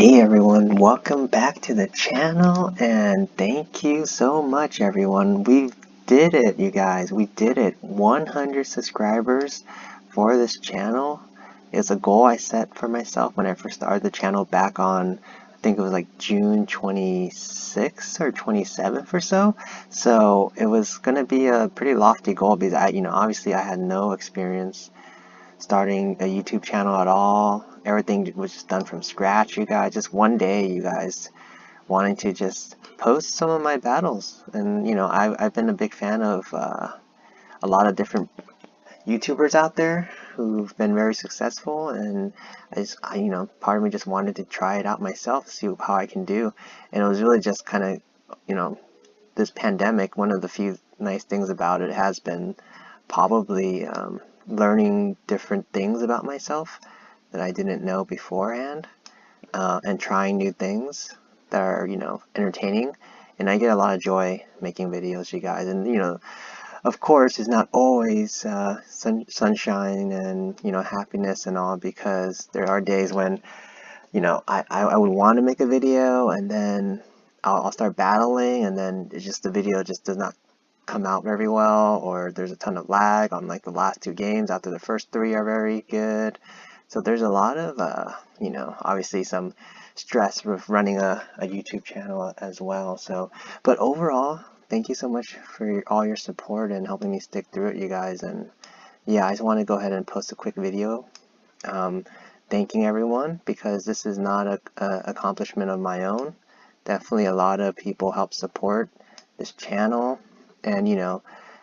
Hey everyone, welcome back to the channel and thank you so much everyone. We did it, you guys. We did it. 100 subscribers for this channel. It's a goal I set for myself when I first started the channel back on, I think it was like June 26th or 27th or so. So it was going to be a pretty lofty goal because obviously I had no experience starting a YouTube channel at all. Everything was just done from scratch, you guys. Just one day, you guys, wanting to just post some of my battles. And, I've been a big fan of a lot of different YouTubers out there who've been very successful. And part of me just wanted to try it out myself, see how I can do. And it was really just kind of, this pandemic, one of the few nice things about it has been probably learning different things about myself that I didn't know beforehand, and trying new things that are, entertaining. And I get a lot of joy making videos, you guys. And, of course, it's not always sunshine and, happiness and all, because there are days when, I would want to make a video and then I'll start battling and then the video just does not come out very well, or there's a ton of lag on like the last two games after the first three are very good. So there's a lot of obviously some stress with running a YouTube channel as well. So but overall, thank you so much for all your support and helping me stick through it, you guys. And yeah, I just want to go ahead and post a quick video thanking everyone, because this is not a accomplishment of my own. Definitely a lot of people help support this channel. And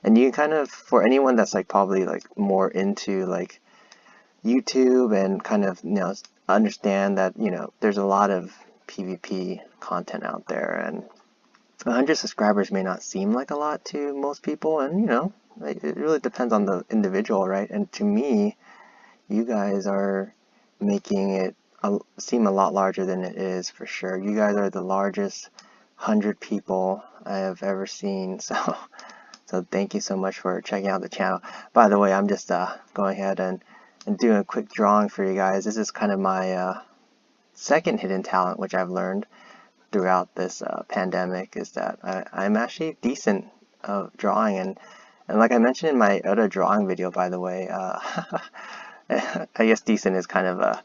and you kind of, for anyone that's like probably like more into like YouTube and kind of understand that there's a lot of PvP content out there, and 100 subscribers may not seem like a lot to most people, and it really depends on the individual, right? And to me, you guys are making it seem a lot larger than it is, for sure. You guys are the largest 100 people I have ever seen, so thank you so much for checking out the channel. By the way, I'm just going ahead and doing a quick drawing for you guys. This is kind of my second hidden talent, which I've learned throughout this pandemic, is that I'm actually decent of drawing. And like I mentioned in my other drawing video, by the way, I guess decent is kind of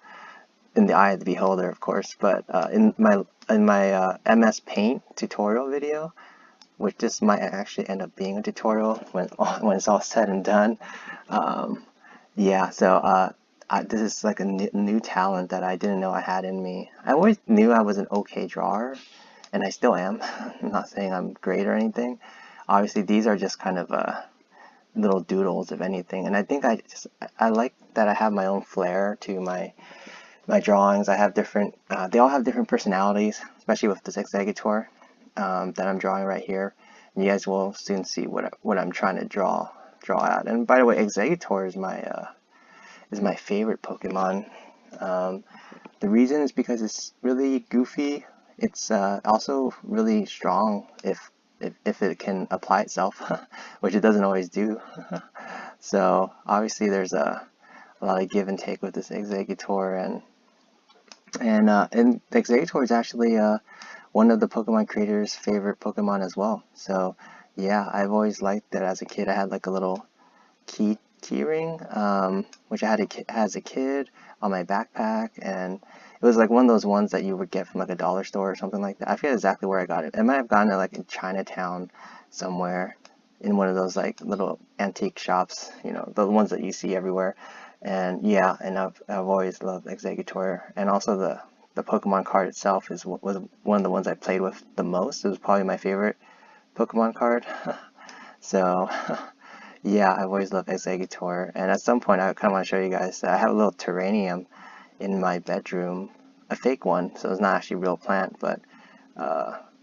in the eye of the beholder, of course. But in my MS Paint tutorial video, which this might actually end up being a tutorial when it's all said and done. Yeah, so this is like a new talent that I didn't know I had in me. I always knew I was an okay drawer, and I still am. I'm not saying I'm great or anything. Obviously, these are just kind of little doodles, if anything. And I think I like that I have my own flair to my drawings. I have different. They all have different personalities, especially with this Exeggutor that I'm drawing right here. And you guys will soon see what I'm trying to draw out. And by the way, Exeggutor is my favorite Pokemon. The reason is because it's really goofy. It's also really strong if it can apply itself, which it doesn't always do. So obviously there's a lot of give and take with this Exeggutor, and Exeggutor is actually one of the Pokemon creators' favorite Pokemon as well. So yeah, I've always liked that. As a kid, I had like a little key ring, which I had as a kid on my backpack, and it was like one of those ones that you would get from like a dollar store or something like that. I forget exactly where I got it. I might have gotten it like in Chinatown somewhere, in one of those like little antique shops, the ones that you see everywhere. And yeah, and I've always loved Exeggutor, and also the Pokemon card itself was one of the ones I played with the most. It was probably my favorite Pokemon card. So yeah, I've always loved Exeggutor, and at some point I kind of want to show you guys that I have a little Terranium in my bedroom, a fake one, so it's not actually a real plant, but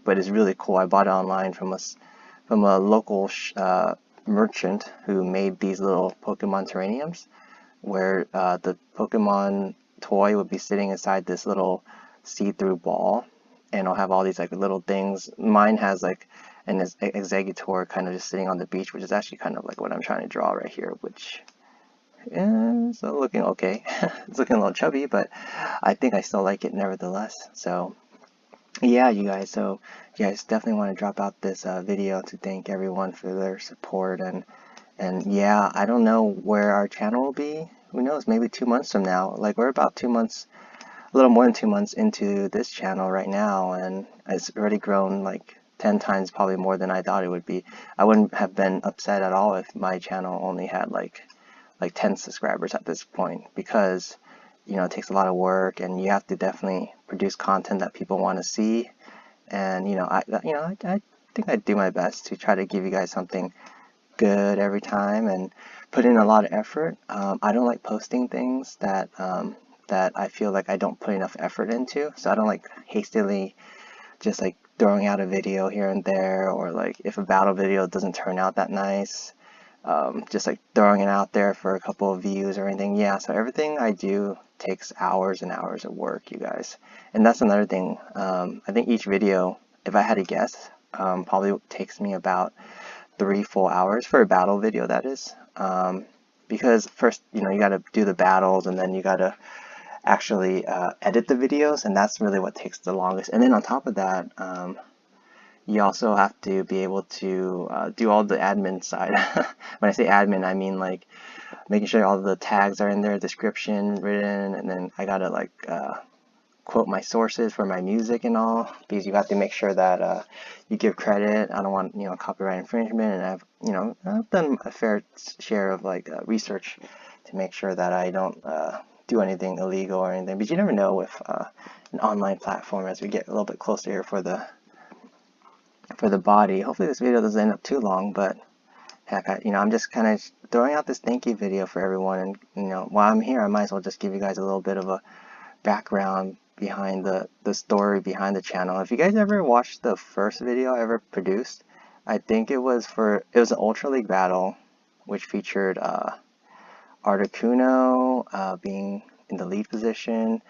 it's really cool. I bought it online from a local merchant who made these little Pokemon Terraniums, where the Pokemon toy would be sitting inside this little see-through ball, and I'll have all these like little things. Mine has like an Exeggutor kind of just sitting on the beach, which is actually kind of like what I'm trying to draw right here, which It's looking okay. It's looking a little chubby, but I think I still like it nevertheless. So yeah, you guys. So you guys definitely want to drop out this video to thank everyone for their support and yeah, I don't know where our channel will be. Who knows? Maybe 2 months from now. Like we're about 2 months, a little more than 2 months into this channel right now, and it's already grown like 10 times, probably more than I thought it would be. I wouldn't have been upset at all if my channel only had like 10 subscribers at this point, because you know it takes a lot of work and you have to definitely produce content that people want to see. And I think I do my best to try to give you guys something good every time and put in a lot of effort. I don't like posting things that I feel like I don't put enough effort into. So I don't like hastily just like throwing out a video here and there, or like if a battle video doesn't turn out that nice, just like throwing it out there for a couple of views or anything. Yeah, so everything I do takes hours and hours of work, you guys. And that's another thing. I think each video, if I had to guess, probably takes me about 3 full hours for a battle video, that is. Because first, you gotta do the battles, and then you gotta actually edit the videos, and that's really what takes the longest. And then on top of that, you also have to be able to do all the admin side. When I say admin, I mean like making sure all the tags are in there, description written, and then I gotta like quote my sources for my music and all, because you have to make sure that you give credit. I don't want copyright infringement, and I've done a fair share of like research to make sure that I don't do anything illegal or anything. But you never know with an online platform. As we get a little bit closer here for the body, hopefully this video doesn't end up too long, but heck, I'm just kind of throwing out this thank you video for everyone, and while I'm here I might as well just give you guys a little bit of a background behind the story behind the channel. If you guys ever watched the first video I ever produced, I think it was an Ultra League battle which featured Articuno being in the lead position,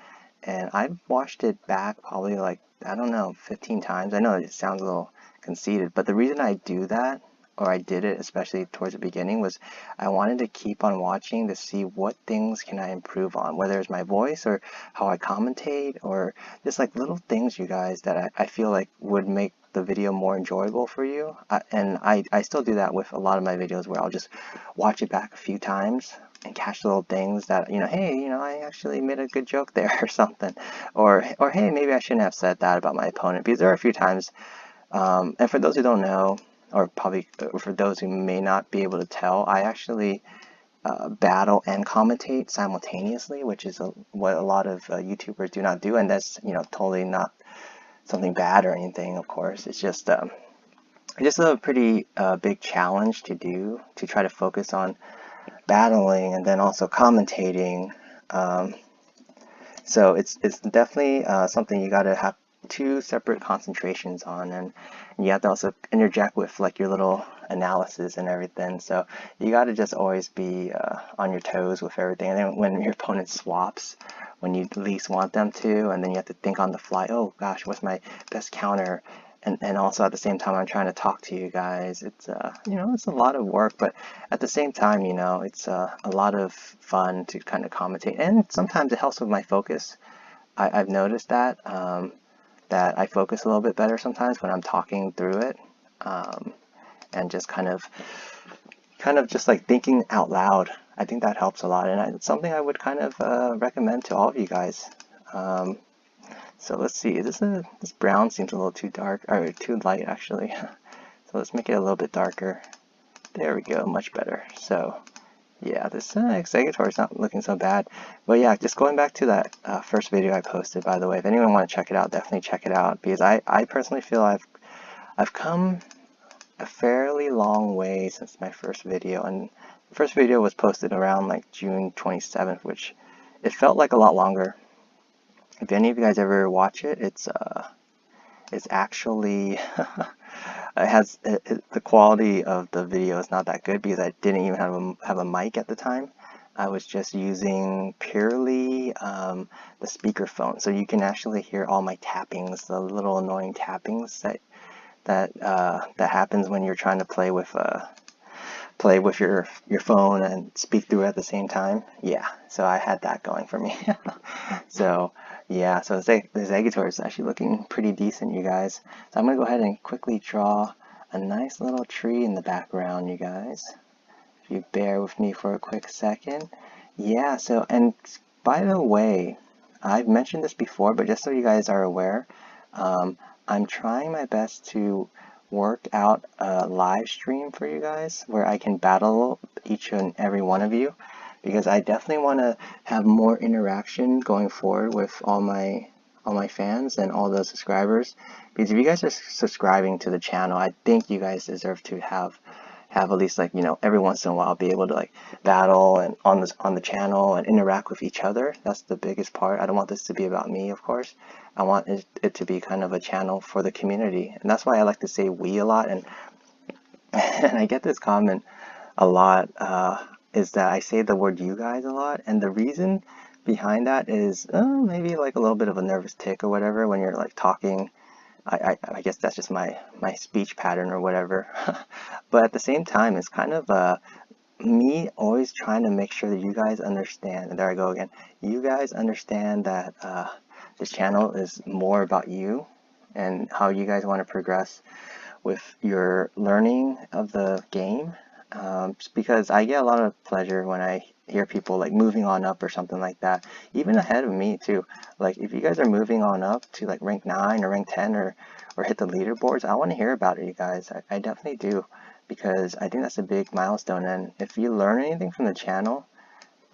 and I've watched it back probably like, I don't know, 15 times. I know it sounds a little conceited, but the reason I do that, or I did it especially towards the beginning, was I wanted to keep on watching to see what things can I improve on, whether it's my voice or how I commentate, or just like little things, you guys, that I feel like would make the video more enjoyable for you. And I still do that with a lot of my videos, where I'll just watch it back a few times and catch little things that, hey, I actually made a good joke there or something, or hey, maybe I shouldn't have said that about my opponent. Because there are a few times, and for those who don't know, or probably for those who may not be able to tell, I actually battle and commentate simultaneously, which is what a lot of YouTubers do not do, and that's totally not something bad or anything. Of course, it's just a pretty big challenge to do, to try to focus on battling and then also commentating. So it's definitely something you gotta have two separate concentrations on, and you have to also interject with like your little analysis and everything. So you gotta just always be on your toes with everything. And then when your opponent swaps when you least want them to, and then you have to think on the fly, oh gosh, what's my best counter? And also at the same time I'm trying to talk to you guys. It's it's a lot of work, but at the same time, it's a lot of fun to kind of commentate, and sometimes it helps with my focus. I've noticed that that I focus a little bit better sometimes when I'm talking through it, and just kind of just like thinking out loud. I think that helps a lot, and it's something I would kind of recommend to all of you guys. So let's see, this brown seems a little too dark, or too light actually. So let's make it a little bit darker. There we go, much better. So yeah, this Exeggutor is not looking so bad. But yeah, just going back to that first video I posted, by the way, if anyone want to check it out, definitely check it out, because I personally feel I've come a fairly long way since my first video, and the first video was posted around like June 27th, which it felt like a lot longer. If any of you guys ever watch it, it's actually the quality of the video is not that good, because I didn't even have a mic at the time. I was just using purely the speakerphone, so you can actually hear all my tappings, the little annoying tappings that happens when you're trying to play with play with your phone and speak through it at the same time. Yeah, so I had that going for me. So yeah, so this Exeggutor is actually looking pretty decent, you guys. So I'm gonna go ahead and quickly draw a nice little tree in the background, you guys. If you bear with me for a quick second. Yeah, so, and by the way, I've mentioned this before, but just so you guys are aware, I'm trying my best to work out a live stream for you guys where I can battle each and every one of you, because I definitely want to have more interaction going forward with all my fans and all the subscribers. Because if you guys are subscribing to the channel, I think you guys deserve to have at least, like, you know, every once in a while be able to like battle and on the channel and interact with each other. That's the biggest part. I don't want this to be about me, of course. I want it to be kind of a channel for the community, and that's why I like to say we a lot. And and I get this comment a lot, is that I say the word you guys a lot, and the reason behind that is maybe like a little bit of a nervous tick or whatever when you're like talking. I guess that's just my speech pattern or whatever. But at the same time, it's kind of me always trying to make sure that you guys understand, and there I go again, you guys understand that this channel is more about you and how you guys want to progress with your learning of the game. Because I get a lot of pleasure when I hear people like moving on up or something like that, even ahead of me too. Like if you guys are moving on up to like rank 9 or rank 10 or hit the leaderboards, I want to hear about it, you guys. I definitely do, because I think that's a big milestone. And if you learn anything from the channel,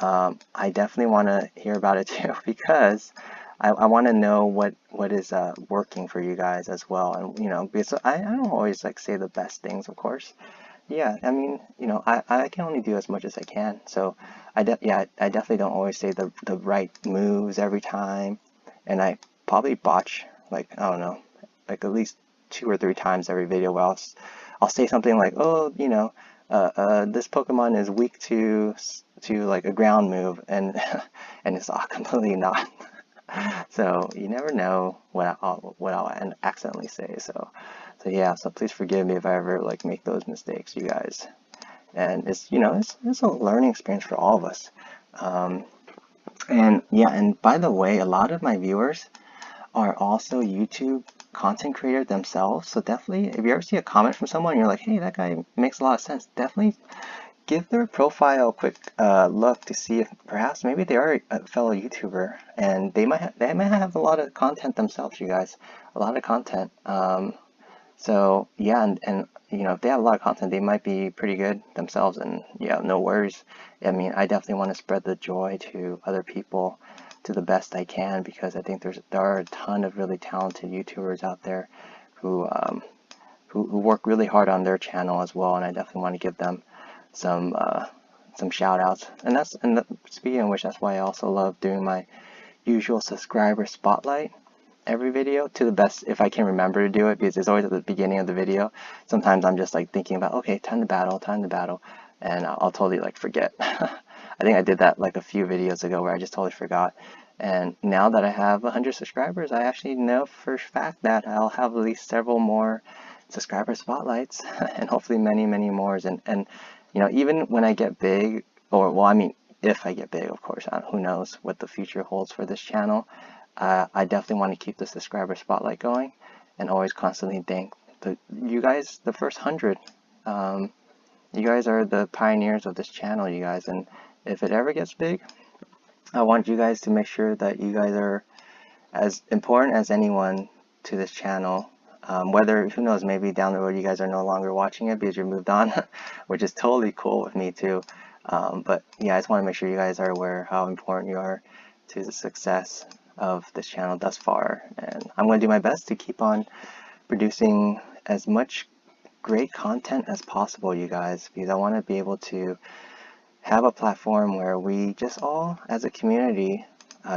I definitely want to hear about it too, because I want to know what is working for you guys as well. And you know, because I don't always like say the best things, of course. Yeah, I mean, you know, I can only do as much as I can. So I definitely don't always say the right moves every time, and I probably botch, like, I don't know, like at least 2 or 3 times every video where I'll say something like, oh, you know, this Pokemon is weak to like a ground move, and and it's all completely not. So you never know what I'll accidentally say. So yeah, so please forgive me if I ever like make those mistakes, you guys. And it's, you know, it's a learning experience for all of us. Um, and yeah, and by the way, a lot of my viewers are also YouTube content creators themselves. So definitely, if you ever see a comment from someone and you're like, hey, that guy makes a lot of sense, definitely give their profile a quick look to see if perhaps maybe they are a fellow YouTuber, and they might have a lot of content themselves, you guys, a lot of content. So yeah, and you know, if they have a lot of content, they might be pretty good themselves, and yeah, no worries. I mean, I definitely want to spread the joy to other people to the best I can, because I think there are a ton of really talented YouTubers out there who who work really hard on their channel as well, and I definitely want to give them some shout outs. And speaking of which, that's why I also love doing my usual subscriber spotlight every video to the best if I can remember to do it, because it's always at the beginning of the video. Sometimes I'm just like thinking about, okay, time to battle, and I'll totally like forget. I think I did that like a few videos ago where I just totally forgot. And now that I have 100 subscribers, I actually know for a fact that I'll have at least several more subscriber spotlights and hopefully many more. And you know, even when I get big, or well, I mean, if I get big, of course, who knows what the future holds for this channel. I definitely want to keep the subscriber spotlight going and always constantly thank you guys, the first 100. You guys are the pioneers of this channel, you guys, and if it ever gets big, I want you guys to make sure that you guys are as important as anyone to this channel. Whether, who knows, maybe down the road you guys are no longer watching it because you moved on, which is totally cool with me too. But yeah, I just want to make sure you guys are aware how important you are to the success of this channel thus far. And I'm going to do my best to keep on producing as much great content as possible, you guys, because I want to be able to have a platform where we just all, as a community,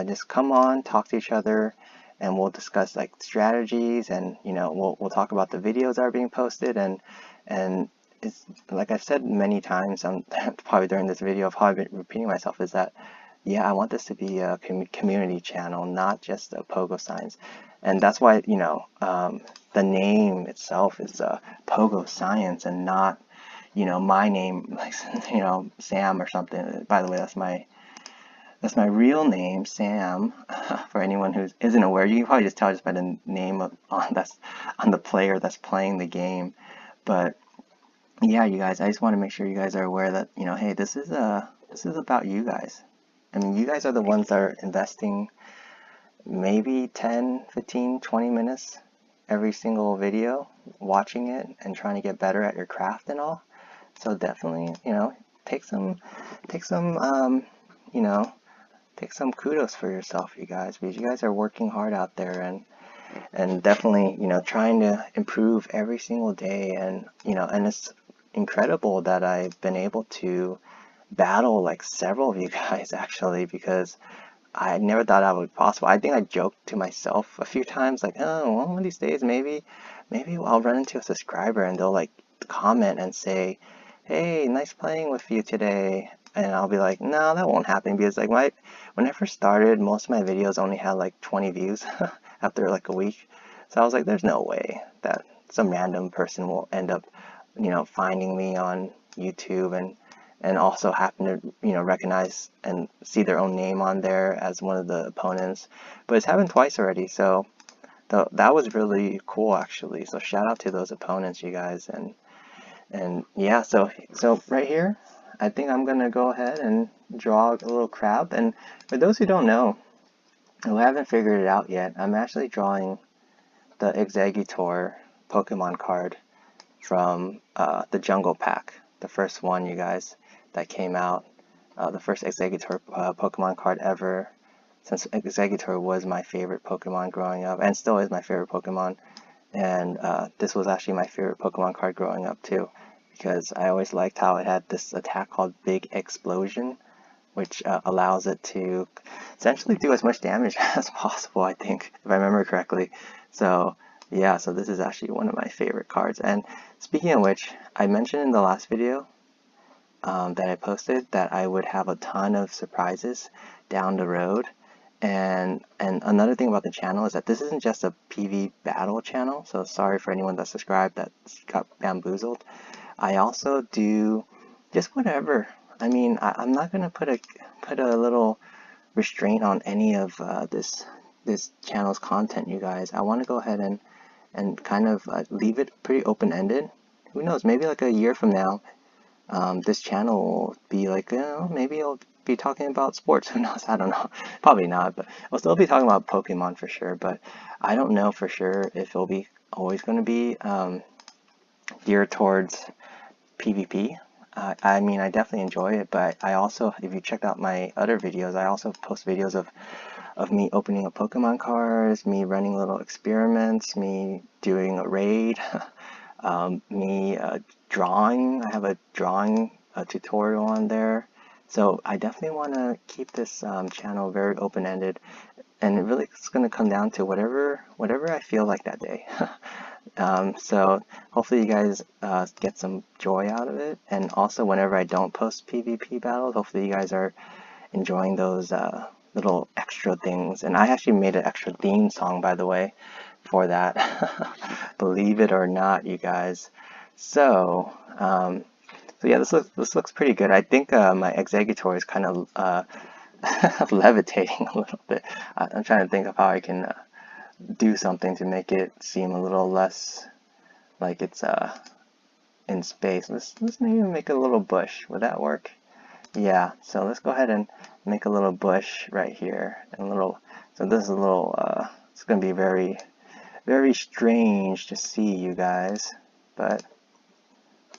just come on, talk to each other, and we'll discuss like strategies, and you know, we'll talk about the videos that are being posted, and it's like I've said many times, probably during this video, I've probably been repeating myself, is that yeah, I want this to be a community channel, not just a Pogo Science. And that's why, you know, the name itself is Pogo Science and not, my name, like, Sam or something. By the way, that's my real name, Sam. For anyone who isn't aware, you can probably just tell just by the name that's on the player that's playing the game. But yeah, you guys, I just want to make sure you guys are aware that, hey, this is about you guys. I mean, you guys are the ones that are investing maybe 10, 15, 20 minutes every single video, watching it and trying to get better at your craft and all. So definitely, take some, take some, take some kudos for yourself, you guys, because you guys are working hard out there, and definitely, trying to improve every single day. And, and it's incredible that I've been able to battle like several of you guys actually, because I never thought that would be possible. I think I joked to myself a few times, like, oh, one of these days, maybe I'll run into a subscriber and they'll like comment and say, hey, nice playing with you today. And I'll be like, no, that won't happen, because like when I first started, most of my videos only had like 20 views after like a week. So I was like, there's no way that some random person will end up, finding me on YouTube and also happen to, recognize and see their own name on there as one of the opponents. But it's happened twice already, so that was really cool actually. So shout out to those opponents, you guys. And yeah, so right here, I think I'm gonna go ahead and draw a little crab. And for those who don't know, who haven't figured it out yet, I'm actually drawing the Exeggutor Pokemon card from the Jungle Pack, the first one, you guys, that came out, the first Exeggutor Pokemon card ever, since Exeggutor was my favorite Pokemon growing up, and still is my favorite Pokemon. And this was actually my favorite Pokemon card growing up too, because I always liked how it had this attack called Big Explosion, which allows it to essentially do as much damage as possible, I think, if I remember correctly. So yeah, so this is actually one of my favorite cards. And speaking of which, I mentioned in the last video that I posted that I would have a ton of surprises down the road. And another thing about the channel is that this isn't just a PV battle channel, so sorry for anyone that subscribed that got bamboozled. I also do just whatever. I mean, I'm not gonna put a little restraint on any of this channel's content, you guys. I want to go ahead and kind of leave it pretty open-ended. Who knows? Maybe like a year from now, this channel will be like, maybe I'll be talking about sports. Who knows? I don't know. Probably not, but I'll still be talking about Pokemon for sure. But I don't know for sure if it'll be always going to be geared towards PvP. I mean, I definitely enjoy it, but I also, if you checked out my other videos, I also post videos of me opening up Pokemon cards, me running little experiments, me doing a raid, me drawing. I have a drawing tutorial on there. So I definitely want to keep this channel very open-ended, and it really is going to come down to whatever I feel like that day. So hopefully you guys get some joy out of it, and also whenever I don't post PvP battles, hopefully you guys are enjoying those little extra things. And I actually made an extra theme song, by the way, for that. Believe it or not, you guys. So so yeah, this looks pretty good. I think my Exeggutor is kind of levitating a little bit. I'm trying to think of how I can do something to make it seem a little less like it's in space. Let's maybe make a little bush. Would that work? Yeah, so let's go ahead and make a little bush right here, and so this is a little it's gonna be very, very strange to see, you guys, but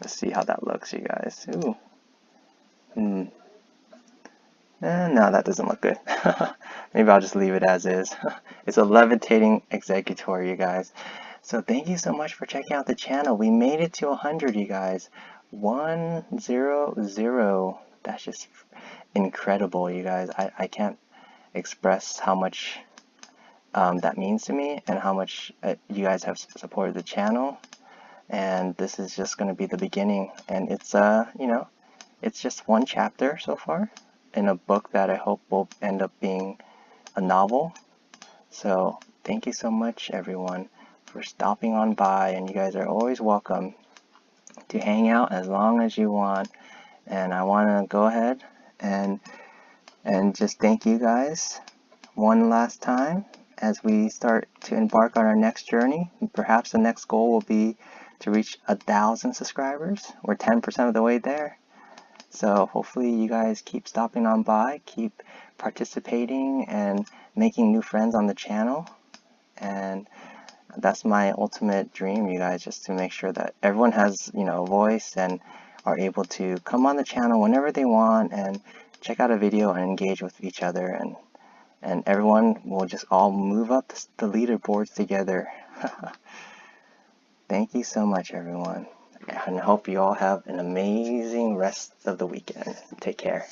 let's see how that looks, you guys. Ooh. No, that doesn't look good. Maybe I'll just leave it as is. It's a levitating Exeggutor, you guys. So thank you so much for checking out the channel. We made it to 100, you guys. 100. That's just incredible, you guys. I can't express how much that means to me, and how much you guys have supported the channel. And this is just going to be the beginning. And it's it's just one chapter so far in a book that I hope will end up being a novel. So thank you so much, everyone, for stopping on by, and you guys are always welcome to hang out as long as you want. And I want to go ahead and just thank you guys one last time as we start to embark on our next journey. Perhaps the next goal will be to reach 1,000 subscribers. We're 10% of the way there. So hopefully you guys keep stopping on by, keep participating and making new friends on the channel. And that's my ultimate dream, you guys, just to make sure that everyone has, a voice and are able to come on the channel whenever they want and check out a video and engage with each other, and everyone will just all move up the leaderboards together. Thank you so much, everyone, and I hope you all have an amazing rest of the weekend. Take care.